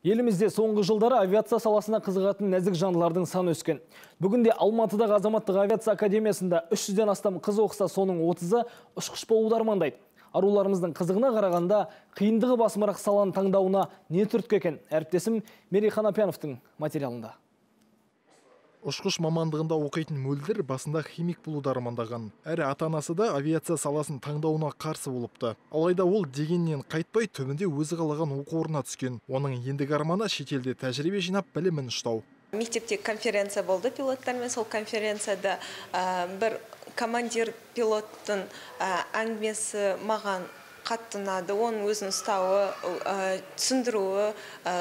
Елімізде соңғы жылдары авиация саласына қызығатын нәзік жандылардың саны өскен. Бүгінде Алматыдағы Азаматтық авиация академиясында 300-ден астам қыз оқыса, соның 30-ы ұшқыш болуды армандайды. Аруларымыздың қызығына қарағанда қиындығы басымырақ саланы таңдауына не түрткі екен? Әріптесім Мерей Қанапияновтың материалында. Ұшқыш мамандығында оқитын мөлдір басында химик болуды армандаған. Әрі ата-анасы да авиация саласын таңдауына қарсы болыпты. Алайда ол дегеннен қайтпай түбінде өзі қалаған оқу орнына түскен. Оның ендігі арманы шетелде тәжірибе жинап білімін ұштау. Мектепте конференция болды пилоттармен, сол конференцияда бір командир пилоттың әңгімесі маған қатты ұнады. Оның өзін ұстауы, түсіндіруі,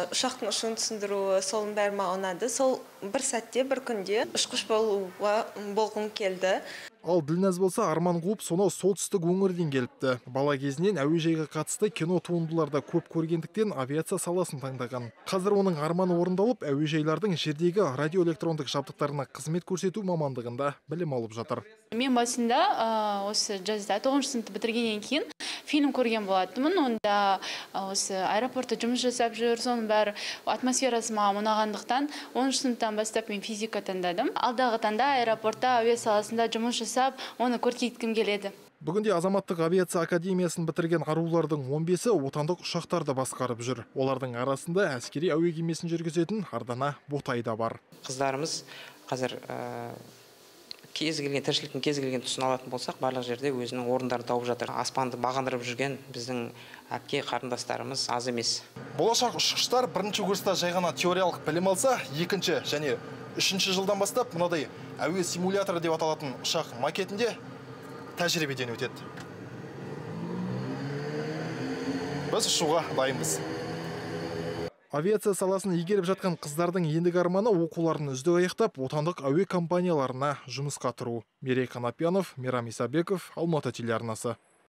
ұшақтың ұшуын түсіндіруі, солың бәрі маған ұнады. Сол бір сәтте, бір күнде ұшқыш болғым келді. Ал Ділназ болса арман қуып, сонау солтүстік өңірден келіпті. Бала кезінен әуежайға қатысты кино туындыларда көп көргендіктен авиация саласын таңдаған. Қазір оның арманы орындалып, әуежайлардың жердегі радиоэлектрондық жабдықтарына қызмет көрсету мамандығында білім алып жатыр. Мен басында осы жазда 9 сыныпты бітіргеннен кейін фильм көрген болатынмын. Онда осы аэропортта жұмыс жасап жүр, соның бәрі атмосферасы маған ұнағандықтан 10 сыныптан бастап мен физика таңдадым. Алдағы таңда аэропортта авиация саласында жұмыс жасап, оны көркейткім келеді. Бүгінде Азаматтық авиация академиясын бітірген арулардың 15-і отандық ұшақтарды басқарып жүр. Олардың арасында әскери әуе кемесін жүргізетін Ардана Ботай да бар. Қыздарымыз қазір тіршіліктің кез келген тұсын алатын болсақ, барлық жерде өзінің орындарын тауып жатыр. Аспанды бағындырып жүрген біздің әпке қарындастарымыз аз емес. Болашақ ұшқыштар бірінші курста жай ғана теориялық білім алса, екінші және үшінші жылдан бастап мынадай әуе симуляторы деп аталатын ұшақ макетінде тәжірибеден өтеді. Біз ұшуға дайынбыз. Авиация саласын игеріп жатқан қыздардың ендігі арманы оқуларын үздік аяқтап, отандық әуе компанияларына жұмысқа тұру. Мерей Қанапиянов, Мейрам Исабеков, Алматы телеарнасы.